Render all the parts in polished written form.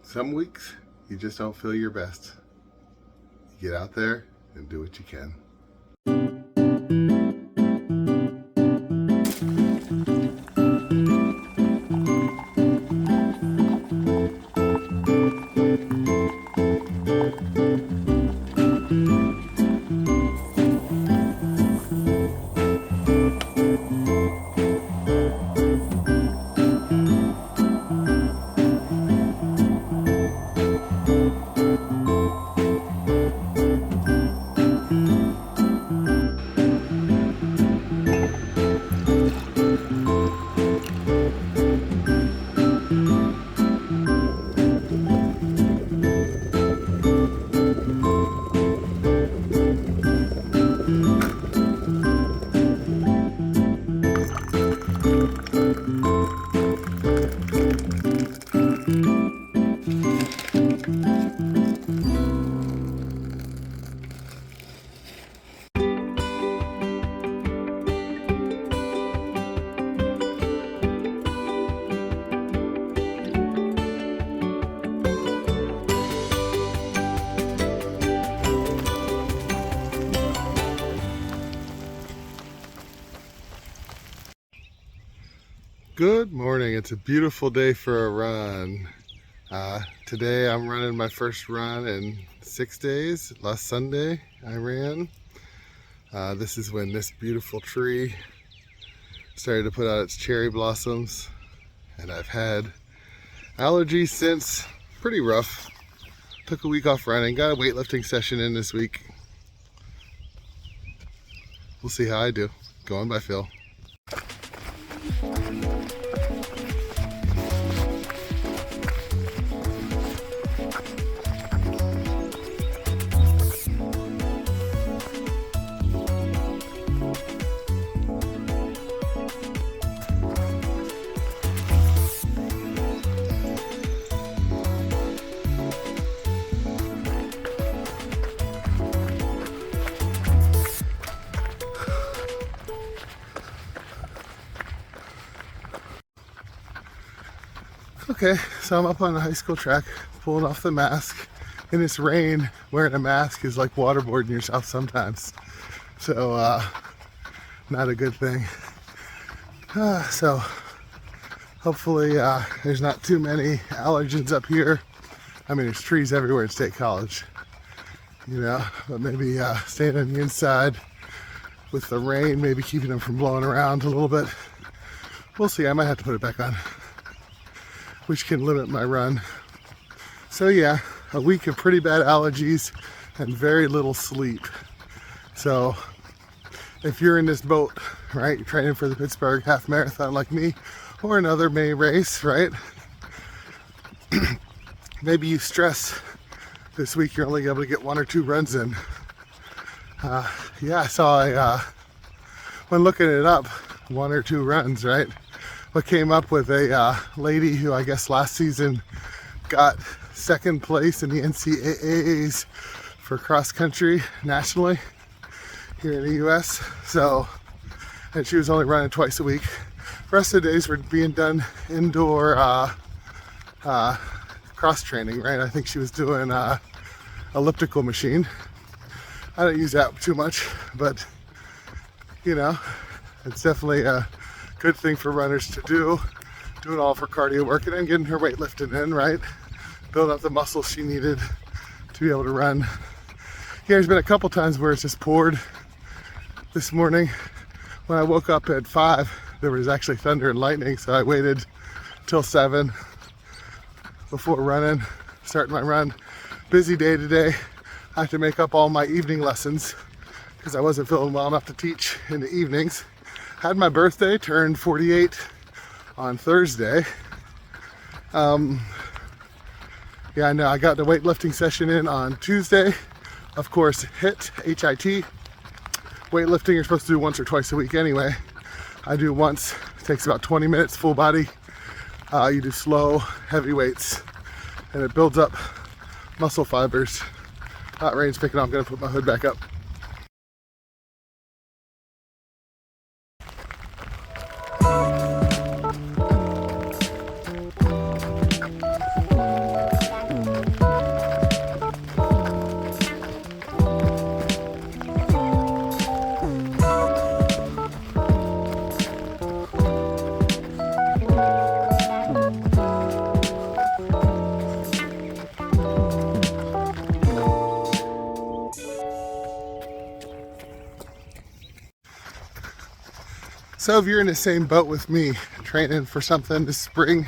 Some weeks, you just don't feel your best. You get out there and do what you can. Good morning. It's a beautiful day for a run. Today I'm running my first run in 6 days. Last Sunday I ran. This is when this beautiful tree started to put out its cherry blossoms, and I've had allergies since. Pretty rough. Took a week off running. Got a weightlifting session in this week. We'll see how I do. Going by Phil. Okay, so I'm up on the high school track, pulling off the mask. In this rain, wearing a mask is like waterboarding yourself sometimes. So, not a good thing. So, hopefully there's not too many allergens up here. I mean, there's trees everywhere at State College, you know, but maybe staying on the inside with the rain, maybe keeping them from blowing around a little bit. We'll see, I might have to put it back on, which can limit my run. So yeah, a week of pretty bad allergies and very little sleep. So if you're in this boat, right, you're training for the Pittsburgh half marathon like me, or another May race, right? Maybe you stress this week you're only able to get 1 or 2 runs in. Yeah, I saw when looking it up, 1 or 2 runs, right? What came up with a lady who I guess last season got 2nd place in the NCAAs for cross country nationally here in the US. So, and she was only running twice a week. The rest of the days were being done indoor cross training, right? I think she was doing elliptical machine. I don't use that too much, but you know, it's definitely a good thing for runners to do. Doing all of her cardio work and then getting her weightlifting in, right? Building up the muscles she needed to be able to run. Yeah, there's been a couple times where it's just poured. This morning when I woke up at 5, there was actually thunder and lightning, so I waited till 7 before starting my run. Busy day today. I had to make up all my evening lessons because I wasn't feeling well enough to teach in the evenings. Had my birthday, turned 48 on Thursday. Yeah, I know, I got the weightlifting session in on Tuesday. Of course, HIIT, H-I-T. Weightlifting you're supposed to do once or twice a week anyway. I do once, it takes about 20 minutes, full body. You do slow, heavy weights, and it builds up muscle fibers. Hot rain's picking up, I'm gonna put my hood back up. So if you're in the same boat with me, training for something this spring,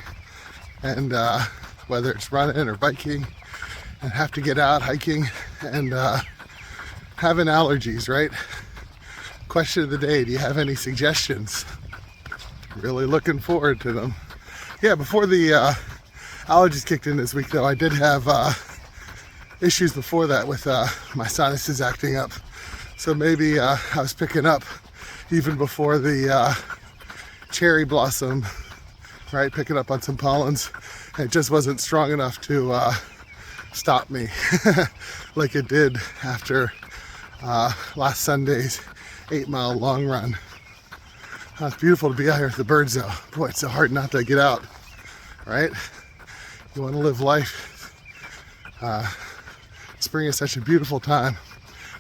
and whether it's running or biking, and have to get out hiking, and having allergies, right? Question of the day, do you have any suggestions? Really looking forward to them. Yeah, before the allergies kicked in this week though, I did have issues before that with my sinuses acting up. So maybe I was picking up even before the cherry blossom, right? Picking up on some pollens. And it just wasn't strong enough to stop me like it did after last Sunday's 8-mile long run. It's beautiful to be out here with the birds though. Boy, it's so hard not to get out, right? You want to live life. Spring is such a beautiful time.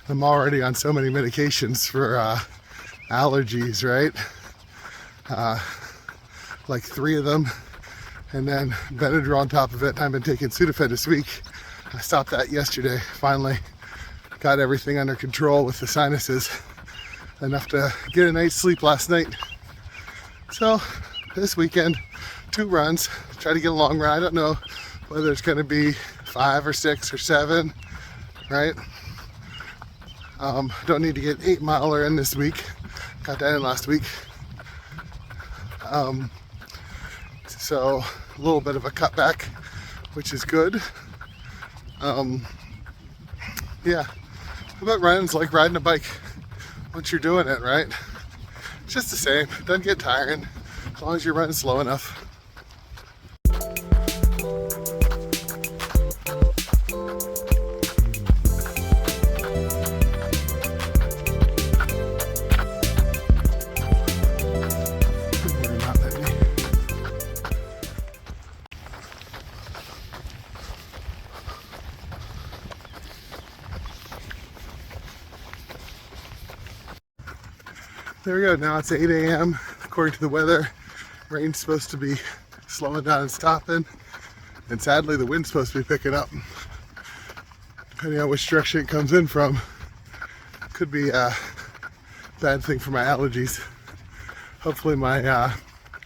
I'm already on so many medications for allergies, right? Like 3 of them, and then Benadryl on top of it. I've been taking Sudafed this week. I stopped that yesterday. Finally got everything under control with the sinuses. Enough to get a night's sleep last night. So this weekend, 2 runs. Try to get a long run. I don't know whether it's going to be 5 or 6 or 7, right? Don't need to get 8-miler in this week. Got that in last week. So a little bit of a cutback, which is good. Yeah, but running's like riding a bike once you're doing it, right? It's just the same. Doesn't get tiring as long as you're running slow enough. There we go, now it's 8 a.m. According to the weather, rain's supposed to be slowing down and stopping, and sadly the wind's supposed to be picking up. Depending on which direction it comes in from, could be a bad thing for my allergies. Hopefully my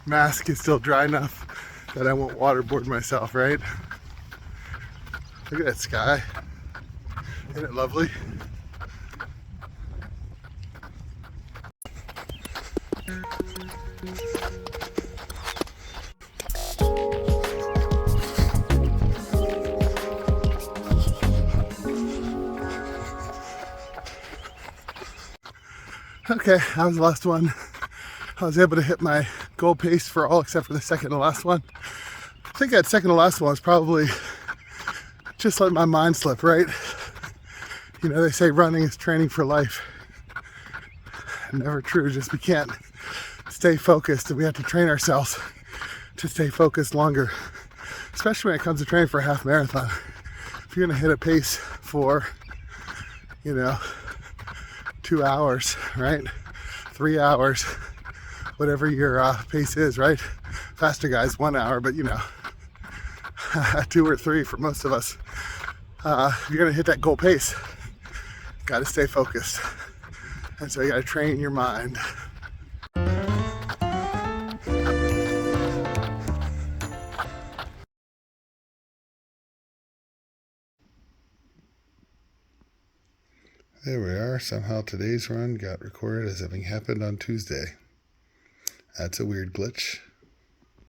mask is still dry enough that I won't waterboard myself, right? Look at that sky. Isn't it lovely? Okay, that was the last one. I was able to hit my goal pace for all except for the second to last one. I think that second to last one was probably just letting my mind slip, right? You know, they say running is training for life. Never true, just we can't stay focused, and we have to train ourselves to stay focused longer, especially when it comes to training for a half marathon. If you're gonna hit a pace for, 2 hours, right? 3 hours, whatever your pace is, right? Faster guys, 1 hour, but 2 or 3 for most of us. If you're gonna hit that goal pace, gotta stay focused. And so you gotta train your mind. There we are. Somehow today's run got recorded as having happened on Tuesday. That's a weird glitch.